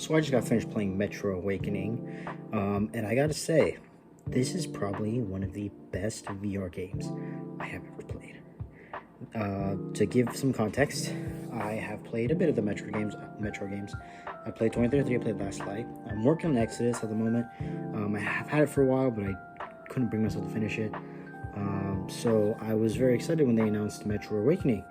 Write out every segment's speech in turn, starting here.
So I just got finished playing Metro Awakening, and I gotta say, this is probably one of the best VR games I have ever played. To give some context, I have played a bit of the Metro games. I played 2033. I played Last Light. I'm working on Exodus at the moment. I have had it for a while, but I couldn't bring myself to finish it. So I was very excited when they announced Metro Awakening,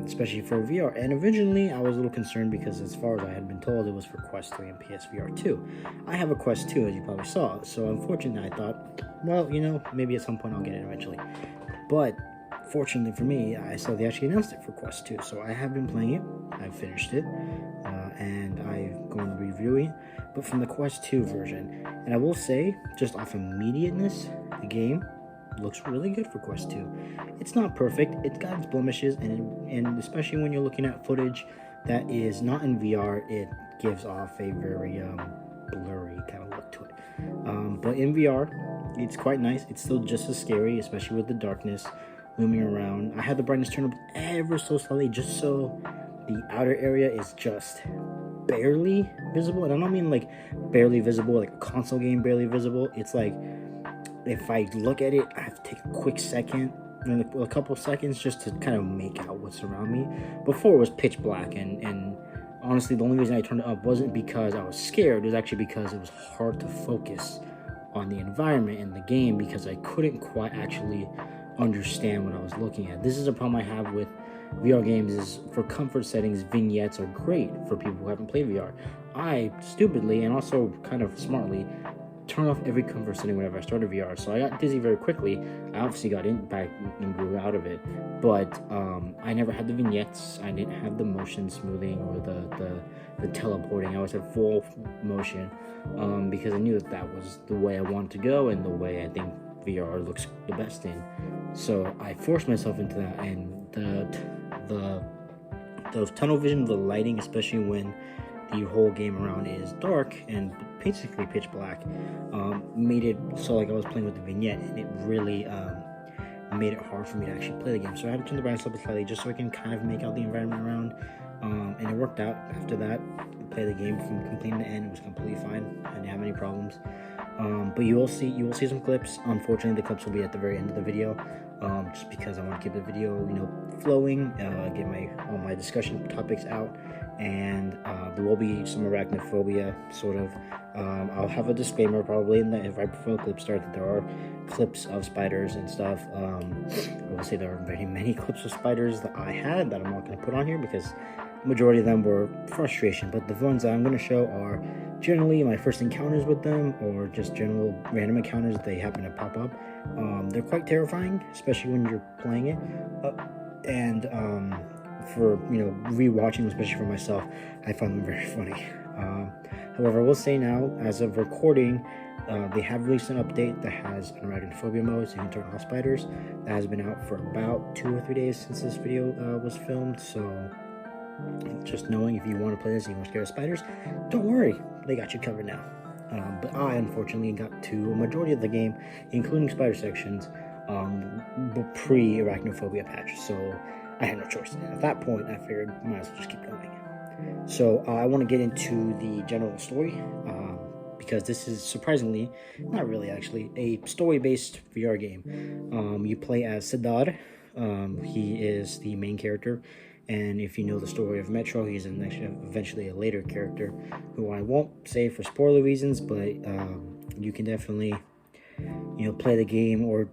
especially for VR. And originally, I was a little concerned because, as far as I had been told, it was for Quest 3 and PSVR 2. I have a Quest 2, as you probably saw. So unfortunately, I thought, well, maybe at some point I'll get it eventually. But fortunately for me, I saw they actually announced it for Quest 2. So I have been playing it. I've finished it. And I'm going to be reviewing it. But from the Quest 2 version. And I will say, just off immediateness, the game looks really good for Quest 2. It's not perfect. It's got its blemishes, and especially when you're looking at footage that is not in VR, it gives off a very blurry kind of look to it. But in VR, it's quite nice. It's still just as scary, especially with the darkness looming around. I had the brightness turned up ever so slightly, just so the outer area is just barely visible. And I don't mean like barely visible, like a console game barely visible. It's like, if I look at it, I have to take a quick second, a couple of seconds, just to kind of make out what's around me. Before, it was pitch black, and honestly, the only reason I turned it up wasn't because I was scared. It was actually because it was hard to focus on the environment in the game, because I couldn't quite actually understand what I was looking at. This is a problem I have with VR games, is for comfort settings, vignettes are great for people who haven't played VR. I stupidly, and also kind of smartly, turn off every comfort setting whenever I started VR, so I got dizzy very quickly. I obviously got back and grew out of it, but I never had the vignettes. I didn't have the motion smoothing or the teleporting. I always had full motion, because I knew that was the way I wanted to go and the way I think VR looks the best in. So I forced myself into that, and the tunnel vision, the lighting, especially when the whole game around is dark and basically pitch black, made it so like I was playing with the vignette, and it really made it hard for me to actually play the game. So I had to turn the brightness up slightly just so I can kind of make out the environment around, and it worked out. After that, I played the game from beginning to end. It was completely fine. I didn't have any problems. But you will see some clips. Unfortunately, the clips will be at the very end of the video, just because I want to keep the video, flowing, get all my discussion topics out, and there will be some arachnophobia, sort of. I'll have a disclaimer probably right before the clip starts, that there are clips of spiders and stuff. I will say there are very many clips of spiders that I had that I'm not going to put on here, because the majority of them were frustration, but the ones that I'm going to show are generally my first encounters with them, or just general random encounters that they happen to pop up. They're quite terrifying, especially when you're playing it, and for rewatching, especially for myself, I found them very funny. However, I will say now, as of recording, they have released an update that has an arachnophobia mode, so you can turn off spiders. That has been out for about 2 or 3 days since this video was filmed, so just knowing, if you want to play this and you're scared of spiders, don't worry, they got you covered now. But I unfortunately got to a majority of the game, including spider sections, pre-arachnophobia patch, so I had no choice. And at that point, I figured I might as well just keep going. So I want to get into the general story, because this is surprisingly, not really actually, a story-based VR game. You play as Siddharth. He is the main character. And if you know the story of Metro, he's eventually a later character, who I won't say for spoiler reasons, but you can definitely, play the game, or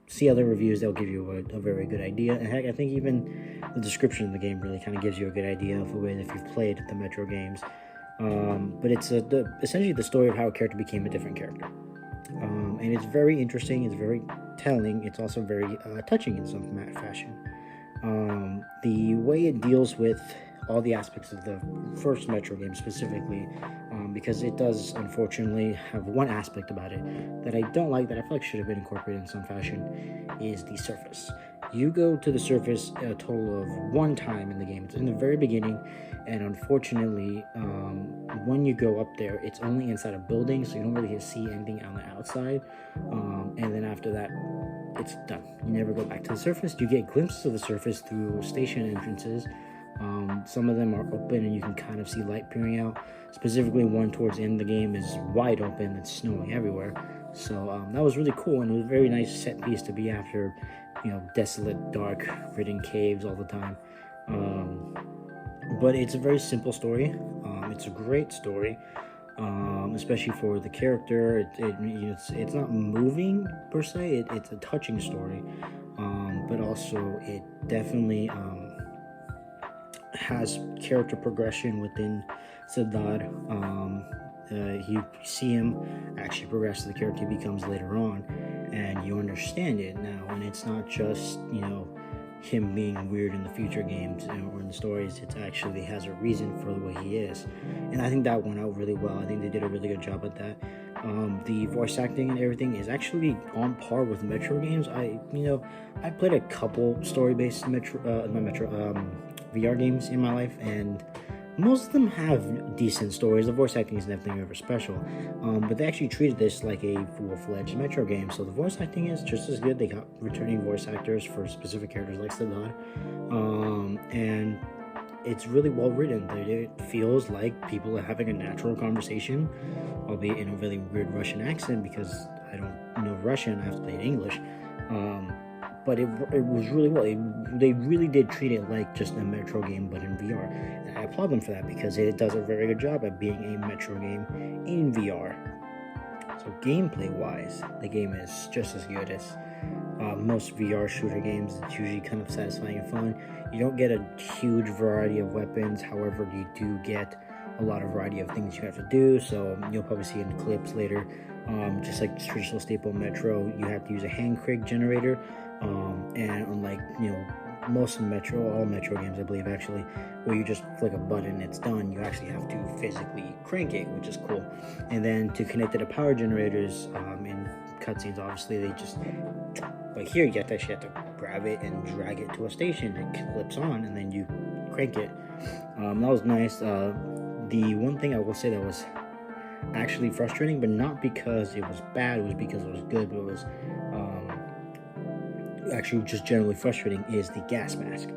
see other reviews. They'll give you a very good idea. And heck, I think even the description of the game really kind of gives you a good idea of the way that if you've played the Metro games. But it's essentially the story of how a character became a different character. And it's very interesting. It's very telling. It's also very touching in some fashion. The way it deals with all the aspects of the first Metro game specifically, because it does unfortunately have one aspect about it that I don't like, that I feel like should have been incorporated in some fashion, is the surface. You go to the surface a total of 1 time in the game. It's in the very beginning, and unfortunately, when you go up there, it's only inside a building, so you don't really get to see anything on the outside, and then after that, it's done. You never go back to the surface. You get glimpses of the surface through station entrances, Some of them are open and you can kind of see light peering out. Specifically, one towards the end of the game is wide open. It's snowing everywhere. So that was really cool, and it was a very nice set piece to be after, desolate, dark, ridden caves all the time. But it's a very simple story. It's a great story, especially for the character. It's not moving per se. It's a touching story, but also it definitely has character progression within Siddharth. You see him actually progress to the character he becomes later on, and you understand it now. And it's not just him being weird in the future games or in the stories. It actually has a reason for the way he is, and I think that went out really well. I think they did a really good job at that. The voice acting and everything is actually on par with Metro games. I played a couple story-based VR games in my life, and most of them have decent stories. The voice acting is nothing ever special, but they actually treated this like a full-fledged Metro game, so the voice acting is just as good. They got returning voice actors for specific characters like Siddharth, and it's really well written. It feels like people are having a natural conversation, albeit in a really weird Russian accent because I don't know Russian. I have to play in English. But it was really well. They really did treat it like just a Metro game, but in VR. And I applaud them for that because it does a very good job at being a Metro game in VR. So gameplay-wise, the game is just as good as most VR shooter games. It's usually kind of satisfying and fun. You don't get a huge variety of weapons. However, you do get a lot of variety of things you have to do. So you'll probably see in clips later. Just like traditional staple Metro, you have to use a hand crank generator. And unlike most all Metro games, I believe actually, where you just flick a button and it's done, you actually have to physically crank it, which is cool. And then to connect it to power generators in cutscenes, obviously they just, but here you actually have to grab it and drag it to a station. It clips on and then you crank it. That was nice. The one thing I will say that was actually frustrating, but not because it was bad, it was because it was good, but it was actually just generally frustrating, is the gas mask.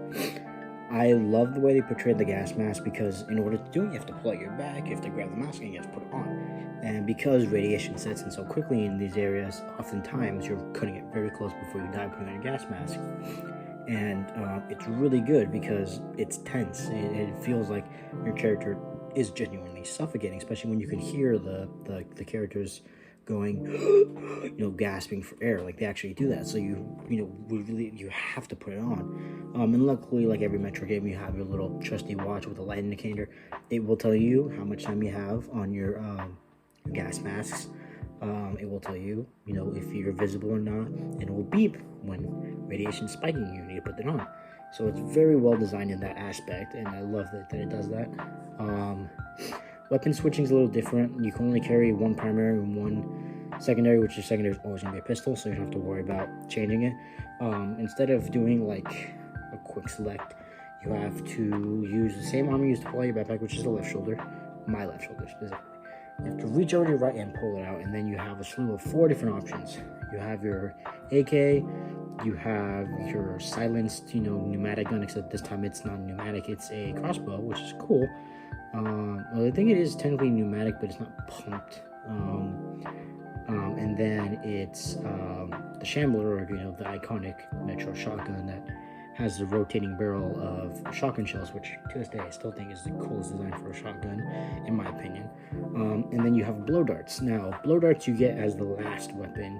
I love the way they portrayed the gas mask because in order to do it, you have to pull out your back, you have to grab the mask, and you have to put it on. And because radiation sets in so quickly in these areas, oftentimes you're cutting it very close before you die putting on a gas mask. And it's really good because it's tense. It feels like your character is genuinely suffocating, especially when you can hear the characters going, gasping for air. Like, they actually do that. So you have to put it on. And luckily, like every Metro game, you have your little trusty watch with a light indicator. It will tell you how much time you have on your gas masks. It will tell you, if you're visible or not, and it will beep when radiation spiking you. You need to put it on. So it's very well designed in that aspect, and I love that it does that. Weapon switching is a little different. You can only carry one primary and one secondary, which is secondary is always going to be a pistol, so you don't have to worry about changing it. Instead of doing like a quick select, you have to use the same arm you use to pull out your backpack, which is the left shoulder, my left shoulder specifically. You have to reach over to your right and pull it out, and then you have a slew of 4 different options. You have your AK, you have your silenced, pneumatic gun, except this time it's not pneumatic, it's a crossbow, which is cool. Well, I think it is technically pneumatic, but it's not pumped. And then it's the Shambler, or the iconic Metro shotgun that has the rotating barrel of shotgun shells, which to this day I still think is the coolest design for a shotgun, in my opinion. And then you have blow darts. Now, blow darts you get as the last weapon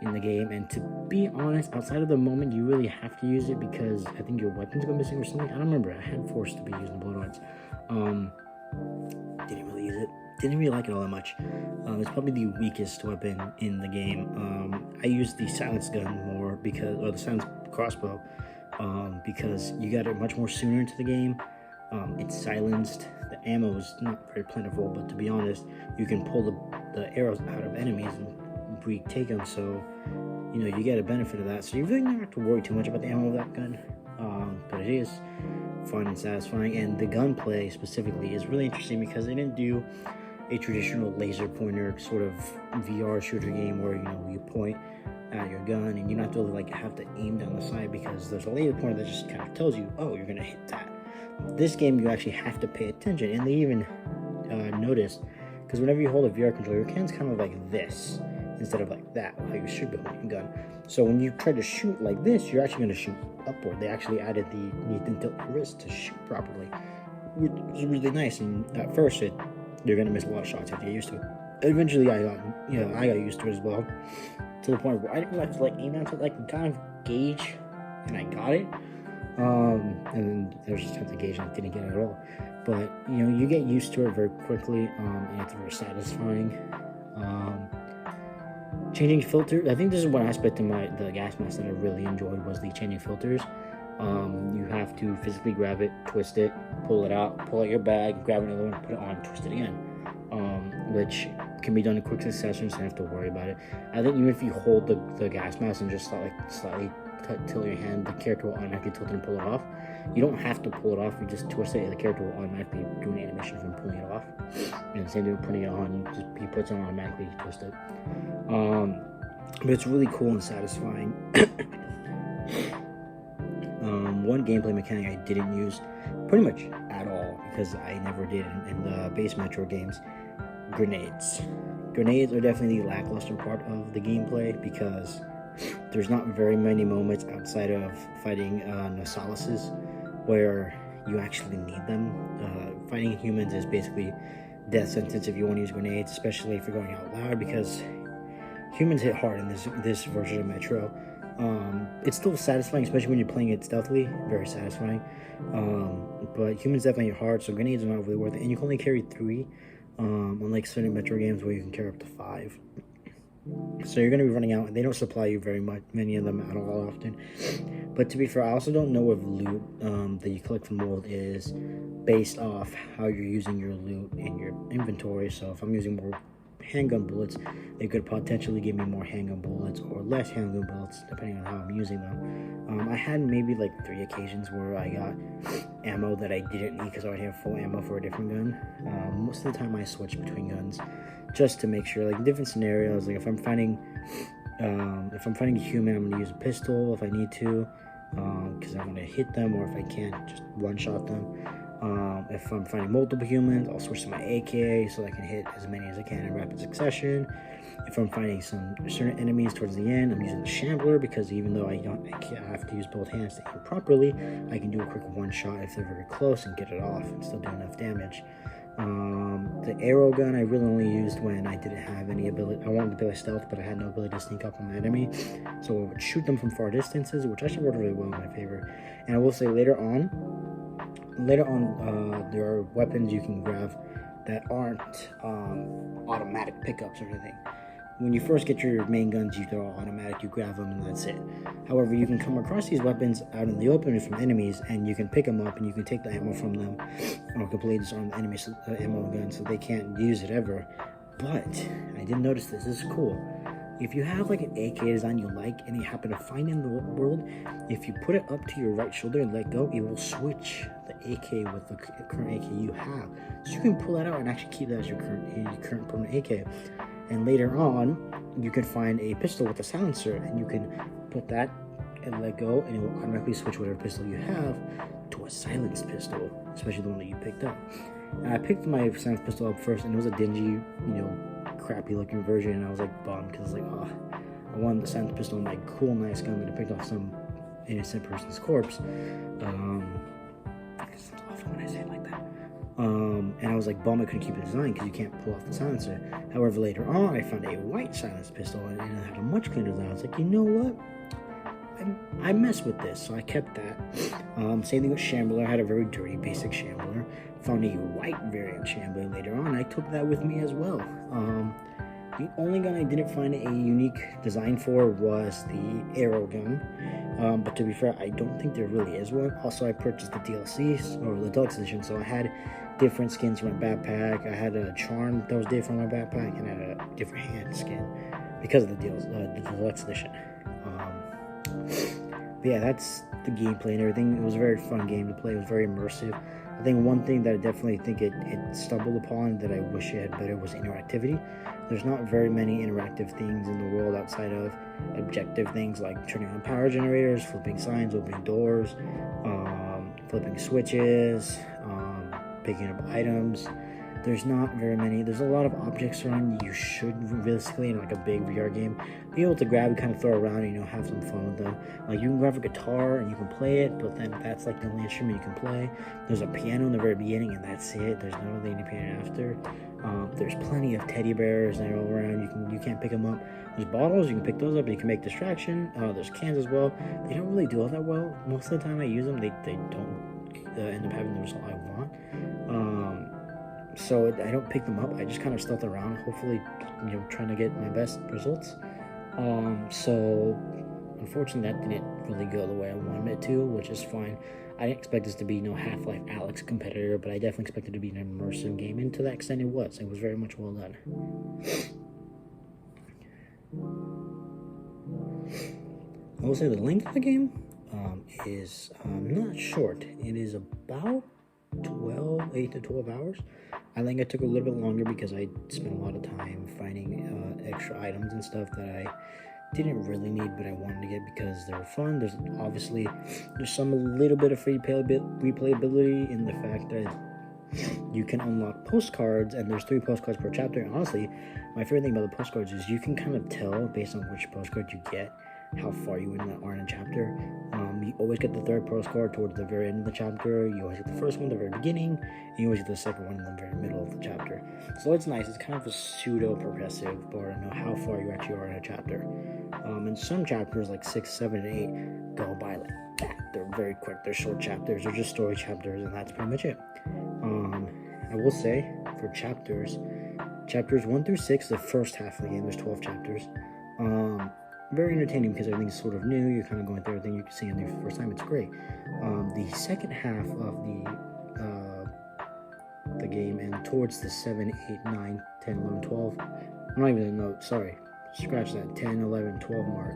in the game, and to be honest, outside of the moment you really have to use it because I think your weapons go missing or something. I don't remember. I had forced to be using blow darts. Didn't really use it. Didn't really like it all that much. It's probably the weakest weapon in the game. I use the silenced gun more or the silenced crossbow, because you got it much more sooner into the game. It's silenced. The ammo is not very plentiful, but to be honest, you can pull the arrows out of enemies and retake them, so you get a benefit of that. So you really don't have to worry too much about the ammo of that gun, but it is fun and satisfying. And the gunplay specifically is really interesting because they didn't do a traditional laser pointer sort of VR shooter game where you point at your gun and you don't have to have to aim down the side, because there's a laser pointer that just kind of tells you, oh, you're gonna hit that. This game, you actually have to pay attention, and they even notice, because whenever you hold a VR controller, your hand's kind of like this instead of like that, how you should be holding a gun. So when you try to shoot like this, you're actually going to shoot upward. They actually added the need to tilt your wrist to shoot properly, which is really nice. And at first, you're going to miss a lot of shots. You have to get used to it. Eventually, I got used to it as well, to the point where I didn't have to like aim at it, like kind of gauge, and I got it. And then there's just tons of gauge and I didn't get it at all. But you get used to it very quickly, and it's very satisfying. Changing filters, I think this is one aspect of the gas mask that I really enjoyed, was the changing filters. You have to physically grab it, twist it, pull it out, pull out your bag, grab another one, put it on, twist it again, which can be done in quick succession, so you don't have to worry about it. I think even if you hold the gas mask and just slightly tilt your hand, the character will automatically tilt it and pull it off. You don't have to pull it off, you just twist it and the character will automatically do an animation from pulling it off. And the same thing with putting it on, he puts it on automatically, you twist it. But it's really cool and satisfying. One gameplay mechanic I didn't use pretty much at all, because I never did in the base Metro games: grenades. Grenades are definitely the lackluster part of the gameplay, because there's not very many moments outside of fighting Nosalises where you actually need them. Fighting humans is basically death sentence if you want to use grenades, especially if you're going out loud, because humans hit hard in this version of Metro. It's still satisfying, especially when you're playing it stealthily, very satisfying. But humans definitely hit hard, so grenades are not really worth it. And you can only carry 3, unlike certain Metro games where you can carry up to 5. So you're going to be running out, and they don't supply you many of them at all often. But to be fair, I also don't know if loot that you collect from the world is based off how you're using your loot in your inventory. So if I'm using more handgun bullets, they could potentially give me more handgun bullets or less handgun bullets depending on how I'm using them. I had maybe like 3 occasions where I got ammo that I didn't need because I already have full ammo for a different gun. Most of the time I switch between guns just to make sure, like different scenarios. Like if I'm fighting a human, I'm gonna use a pistol if I need to, because I want to hit them, or if I can't, just one-shot them. If I'm fighting multiple humans, I'll switch to my AK so I can hit as many as I can in rapid succession. If I'm fighting some certain enemies towards the end, I'm using the Shambler, because even though I have to use both hands to aim properly, I can do a quick one-shot if they're very close and get it off and still do enough damage. The arrow gun I really only used when I didn't have any ability. I wanted to play stealth, but I had no ability to sneak up on the enemy, so I would shoot them from far distances, which actually worked really well in my favor. And I will say later on, there are weapons you can grab that aren't automatic pickups or anything. When you first get your main guns, they're all automatic, you grab them and that's it. However, you can come across these weapons out in the open from enemies, and you can pick them up and you can take the ammo from them, or completely disarm the enemy's ammo gun so they can't use it ever. But I did notice this is cool. If you have like an AK design you like and you happen to find in the world, if you put it up to your right shoulder and let go, it will switch the AK with the current AK you have. So you can pull that out and actually keep that as your current permanent AK. And later on, you can find a pistol with a silencer, and you can put that and let go, and it will automatically switch whatever pistol you have to a silenced pistol, especially the one that you picked up. And I picked my silenced pistol up first, and it was a dingy, crappy looking version, and I was like bummed, because I was like, I wanted the silenced pistol in my cool, nice gun that I picked off some innocent person's corpse. It's awful when I say it like that. And I was like bummed I couldn't keep the design because you can't pull off the silencer. However, later on, I found a white silenced pistol, and it had a much cleaner design. I was like, you know what? I messed with this, so I kept that. Same thing with Shambler. I had a very dirty, basic Shambler. Found a white variant Shambler later on. I took that with me as well. The only gun I didn't find a unique design for was the arrow gun. But to be fair, I don't think there really is one. Also, I purchased the DLCs, or the deluxe edition, so I had different skins for my backpack. I had a charm that was different on my backpack, and I had a different hand skin because of the deluxe edition. But yeah, that's the gameplay and everything. It was a very fun game to play. It was very immersive. I think one thing that I definitely think it stumbled upon that I wish it had better was interactivity. There's not very many interactive things in the world outside of objective things like turning on power generators, flipping signs, opening doors, flipping switches, picking up items. There's not very many. There's a lot of objects around. You should realistically, in like a big VR game, be able to grab and kind of throw around and have some fun with them. Like you can grab a guitar and you can play it, but then that's like the only instrument you can play. There's a piano in the very beginning and that's it. There's not really any piano after. There's plenty of teddy bears that are all around. You can't pick them up. There's bottles, you can pick those up. You can make distraction. There's cans as well. They don't really do all that well. Most of the time I use them, they don't end up having the result I want. So I don't pick them up. I just kind of stealth around, hopefully, trying to get my best results. So unfortunately, that didn't really go the way I wanted it to, which is fine. I didn't expect this to be no Half-Life Alyx competitor, but I definitely expected it to be an immersive game, and to that extent, it was. It was very much well done. I will say the length of the game is not short. It is about 8 to 12 hours. I think it took a little bit longer because I spent a lot of time finding extra items and stuff that I didn't really need, but I wanted to get because they were fun. There's a little bit of replayability in the fact that you can unlock postcards, and there's 3 postcards per chapter. And honestly, my favorite thing about the postcards is you can kind of tell based on which postcard you get how far you are in a chapter. You always get the 3rd postcard towards the very end of the chapter. You always get the first one at the very beginning, and you always get the second one in the very middle of the chapter. So it's nice. It's kind of a pseudo-progressive bar to know how far you actually are in a chapter. And some chapters, like 6, 7, and 8, go by like that. They're very quick. They're short chapters. They're just story chapters, and that's pretty much it. I will say, for chapters 1 through 6, the first half of the game, there's 12 chapters. Very entertaining because everything's sort of new. You're kind of going through everything you can see in the first time. It's great. The second half of the game, and towards the 7, 8, 9, 10, 11, 12, I'm not even gonna note, sorry, scratch that, 10, 11, 12 mark.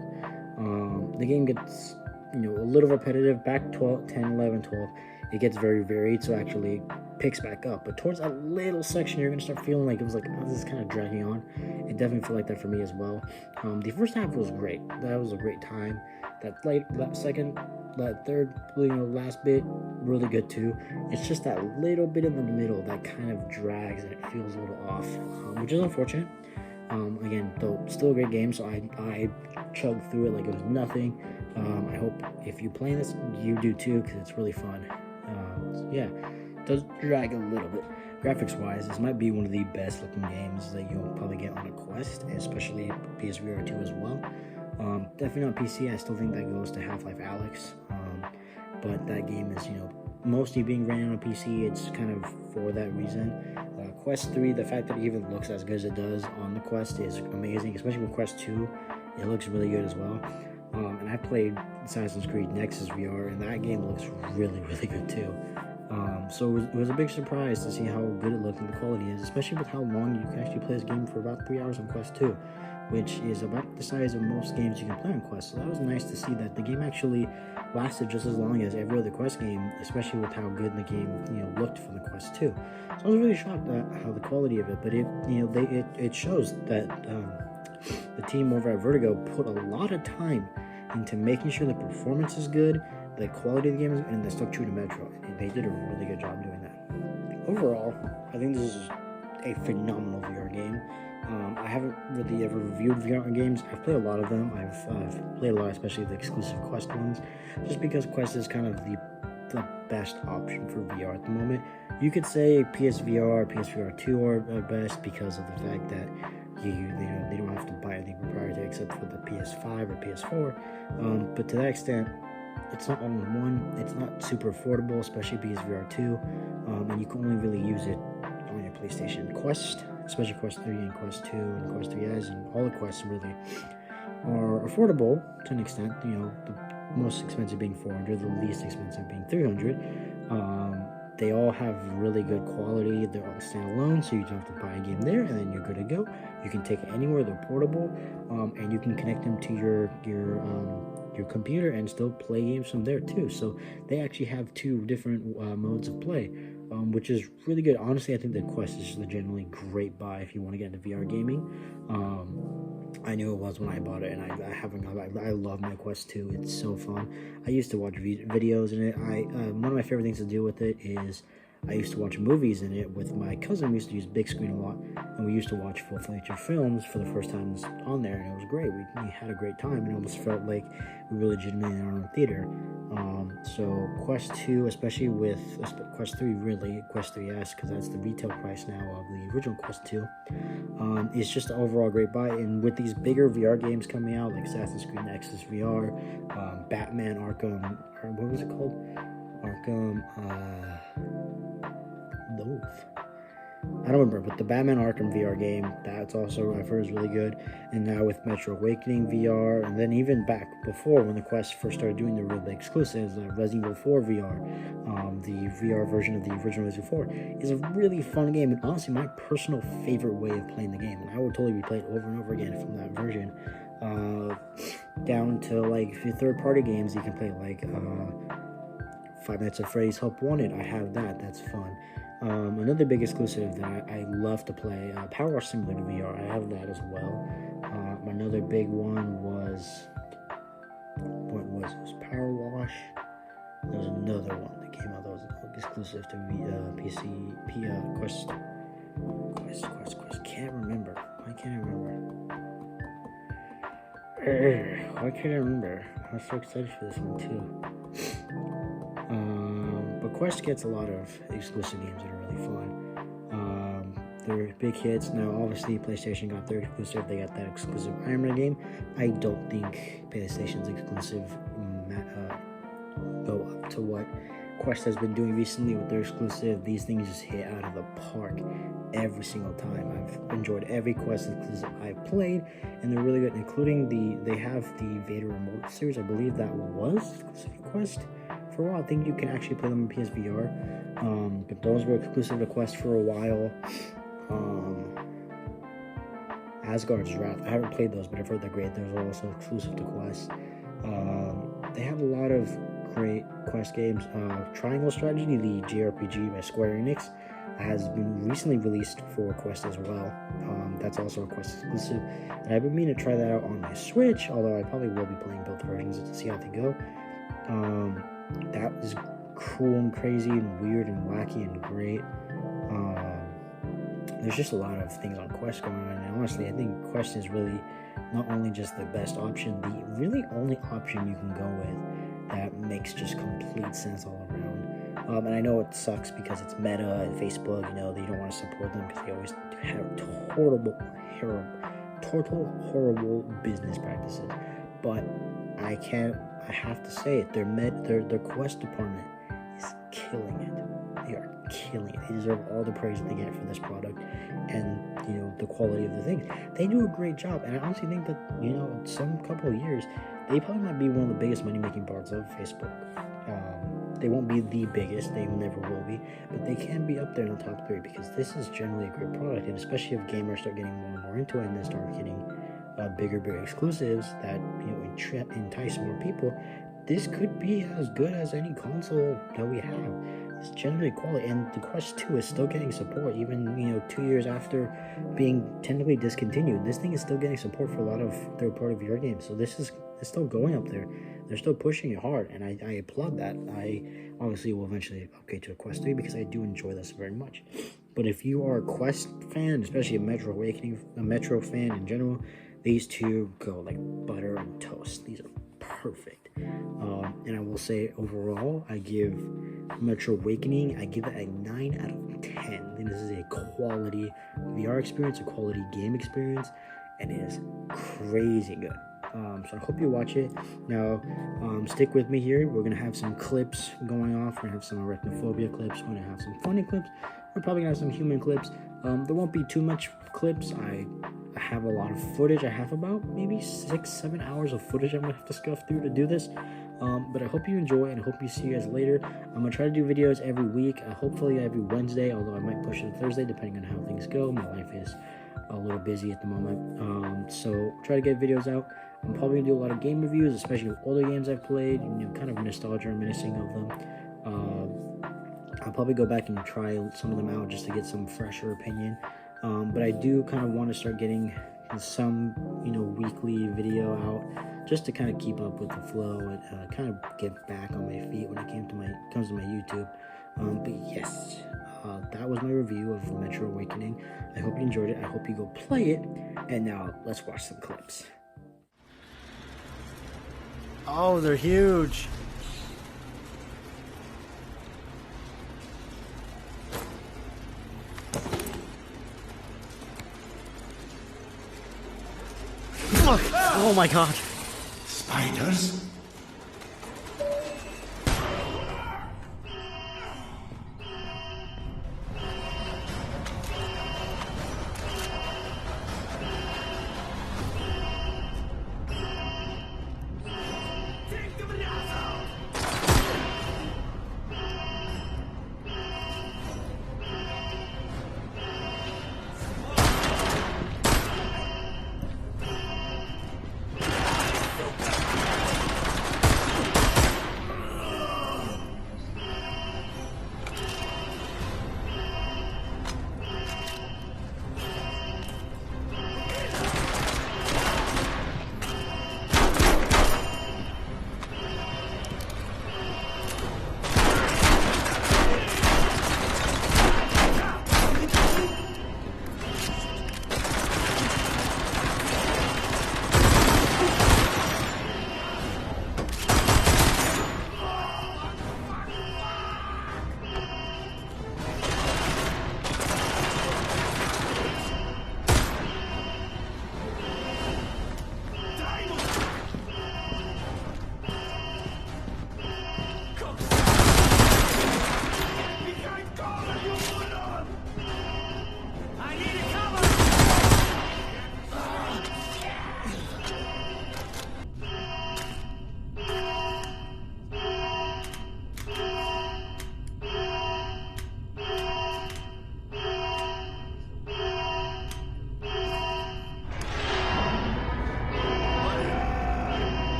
The game gets a little repetitive. Back 12, 10, 11, 12, it gets very varied, so actually picks back up. But towards that little section, you're gonna start feeling like it was like, oh, this is kind of dragging on. It definitely felt like that for me as well. The first half was great. That was a great time. That third, last bit, really good too. It's just that little bit in the middle that kind of drags and it feels a little off, which is unfortunate. Again, though, still a great game, so I chugged through it like it was nothing. I hope if you play this, you do too, because it's really fun. It does drag a little bit. Graphics-wise, this might be one of the best-looking games that you'll probably get on a Quest, especially PSVR 2 as well. Definitely on PC, I still think that goes to Half-Life Alyx, but that game is, mostly being ran on PC. It's kind of for that reason. Quest 3, the fact that it even looks as good as it does on the Quest is amazing, especially with Quest 2. It looks really good as well. And I played Assassin's Creed Nexus VR, and that game looks really, really good too. So it was a big surprise to see how good it looked and the quality is, especially with how long you can actually play this game for about 3 hours on Quest 2, which is about the size of most games you can play on Quest. So that was nice to see that the game actually lasted just as long as every other Quest game, especially with how good the game looked for the Quest 2. So I was really shocked at how the quality of it, but it shows that the team over at Vertigo put a lot of time into making sure the performance is good, the quality of the game is good, and they stuck true to Metro. And they did a really good job doing that. Overall, I think this is a phenomenal VR game. I haven't really ever reviewed VR games. I've played a lot of them. I've played a lot, especially the exclusive Quest ones, just because Quest is kind of the best option for VR at the moment. You could say PSVR, PSVR 2 are best because of the fact that they don't have to buy anything proprietary except for the PS5 or PS4. But to that extent, it's not all in one. It's not super affordable, especially PSVR 2, and you can only really use it on your PlayStation. Quest, especially Quest 3 and Quest 2 and Quest 3S, and all the Quests really are affordable to an extent. The most expensive being $400, the least expensive being $300. They all have really good quality. They're all standalone, so you don't have to buy a game there, and then you're good to go. You can take it anywhere. They're portable, and you can connect them to your computer and still play games from there too. So they actually have 2 different modes of play, which is really good. Honestly, I think the Quest is a generally great buy if you want to get into VR gaming. I knew it was when I bought it, and I haven't gone back. I love my Quest 2. It's so fun. I used to watch videos in it. One of my favorite things to do with it is I used to watch movies in it with my cousin. We used to use big screen a lot, and we used to watch full-feature films for the first times on there, and it was great. We had a great time, and it almost felt like we were legitimately in our own theater. So Quest 2, especially with Quest 3, really, Quest 3S, because that's the retail price now of the original Quest 2, is just an overall great buy. And with these bigger VR games coming out, like Assassin's Creed Nexus VR, Batman Arkham, or what was it called? Arkham, I don't remember, but the Batman Arkham VR game, that's also, I've heard, is really good. And now with Metro Awakening VR, and then even back before when the Quest first started doing the real big exclusives, Resident Evil 4 VR, the VR version of the original Resident Evil 4, is a really fun game, and honestly my personal favorite way of playing the game. And I would totally replay it over and over again from that version. Down to like your third-party games, you can play like Five Nights at Freddy's Help Wanted. I have that. That's fun. Another big exclusive that I love to play, Power Wash Simulator VR. I have that as well. Another big one was, what was it? Was Power Wash? There was another one that came out that was exclusive to PC, Quest. Can't remember. Why can't I remember? I was so excited for this one too. But Quest gets a lot of exclusive games that are really fun. They're big hits. Now, obviously, PlayStation got their exclusive. They got that exclusive Iron Man game. I don't think PlayStation's exclusive go up to what Quest has been doing recently with their exclusive. These things just hit out of the park every single time. I've enjoyed every Quest exclusive I've played, and they're really good, including they have the Vader Remote series. I believe that was exclusive to Quest for a while. I think you can actually play them on PSVR, but those were exclusive to Quest for a while. Asgard's Wrath, I haven't played those, but I've heard they're great. Those are also exclusive to Quest. They have a lot of great Quest games. Triangle Strategy, the JRPG by Square Enix, has been recently released for Quest as well. That's also a Quest exclusive, and I've been meaning to try that out on my Switch, although I probably will be playing both versions to see how they go. That is cool and crazy and weird and wacky and great. There's just a lot of things on Quest going on, and honestly, I think Quest is really not only just the best option, the really only option you can go with that makes just complete sense all around. And I know it sucks because it's Meta and Facebook, they don't want to support them because they always have horrible business practices. But I have to say it, their Quest department is killing it. They are killing it. They deserve all the praise they get for this product and the quality of the things. They do a great job, and I honestly think that in some couple of years they probably might be one of the biggest money-making parts of Facebook. They won't be the biggest, they never will be, but they can be up there in the top 3 because this is generally a great product, and especially if gamers start getting more and more into it and then start getting bigger exclusives that entice more people. This could be as good as any console that we have. It's generally quality, and the Quest 2 is still getting support even 2 years after being technically discontinued. This thing is still getting support for a lot of third-party VR games, so it's still going up there. They're still pushing it hard, and I applaud that. I obviously will eventually upgrade to a Quest 3 because I do enjoy this very much. But if you are a Quest fan, especially a Metro Awakening, a Metro fan in general, these two go like butter and toast. These are perfect. And I will say overall, I give Metro Awakening, I give it a 9 out of 10. And this is a quality VR experience, a quality game experience, and it is crazy good. So I hope you watch it. Now, stick with me here. We're going to have some clips going off. We're going to have some arachnophobia clips. We're going to have some funny clips. We're probably going to have some human clips. There won't be too much clips. I have a lot of footage. I have about maybe 6-7 hours of footage I'm going to have to scuff through to do this. But I hope you enjoy, and I hope you see you guys later. I'm going to try to do videos every week, hopefully every Wednesday, although I might push it to Thursday depending on how things go. My life is a little busy at the moment. So try to get videos out. I'm probably going to do a lot of game reviews, especially with older games I've played, kind of nostalgia reminiscing of them. I'll probably go back and try some of them out just to get some fresher opinion. But I do kind of want to start getting some, weekly video out just to kind of keep up with the flow and kind of get back on my feet when it comes to my YouTube. But yes, that was my review of Metro Awakening. I hope you enjoyed it. I hope you go play it. And now let's watch some clips. Oh, they're huge. Oh my god. Spiders?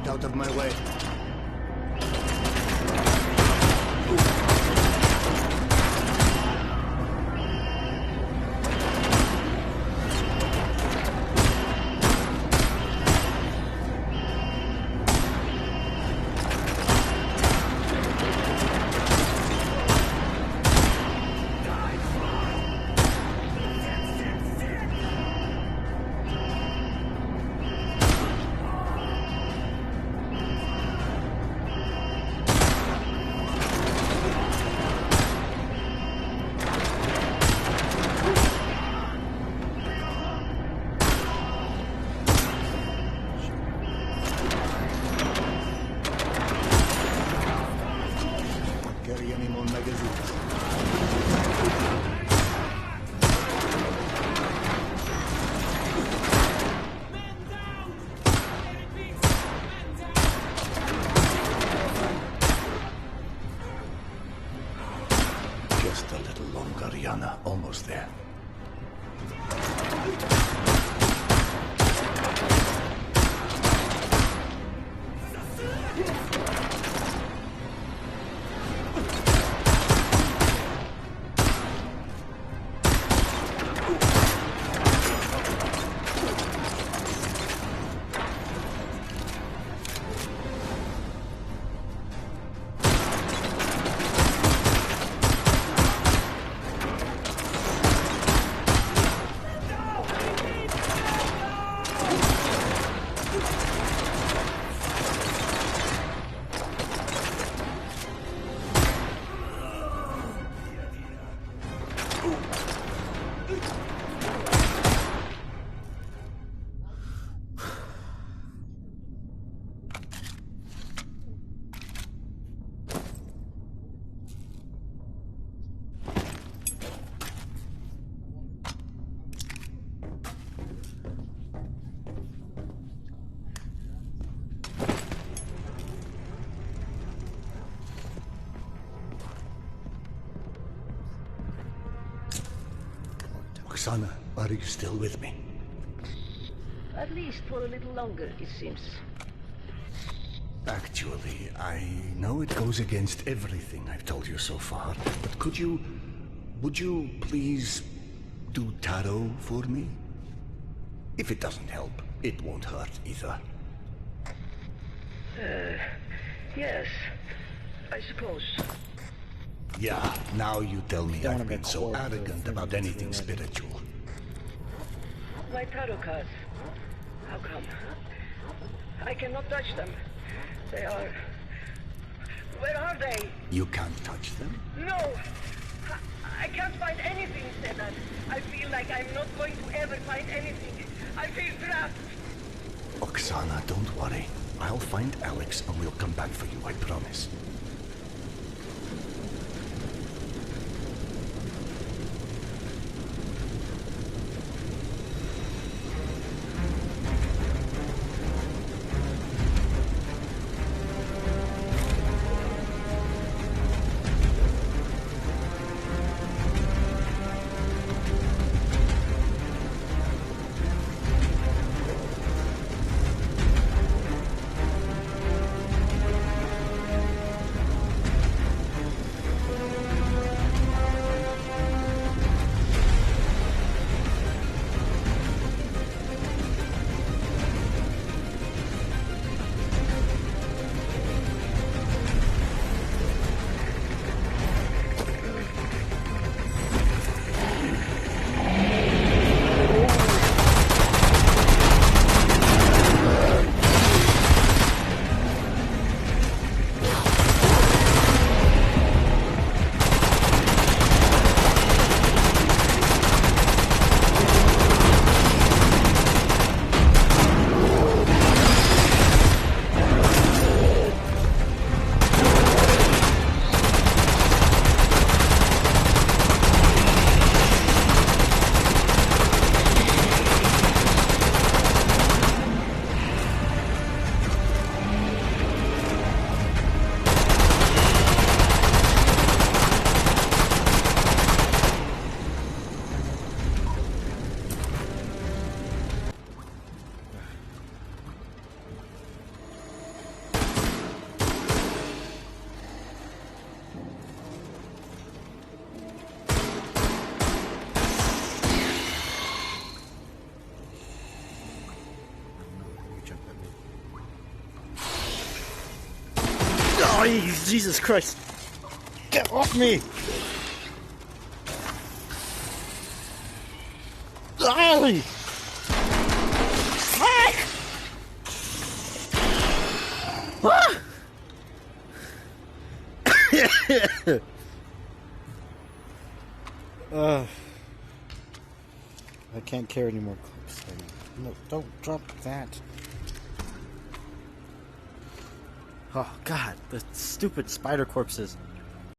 Out of my way. Just a little longer, Yana. Almost there. Oksana, are you still with me? At least for a little longer, it seems. Actually, I know it goes against everything I've told you so far, but would you please do tarot for me? If it doesn't help, it won't hurt either. Yes, I suppose. Yeah, now you tell me Don't I've wanna been be so cold, arrogant though, about for anything me. spiritual. My tarot cards. How come? I cannot touch them. They are... Where are they? You can't touch them? No! I can't find anything, Sedan. I feel like I'm not going to ever find anything. I feel trapped. Oksana, don't worry. I'll find Alex and we'll come back for you, I promise. Oh, Jesus Christ! Get off me! Ollie! Fuck! Ah! I can't carry any more clips. No, don't drop that. Oh God, the stupid spider corpses.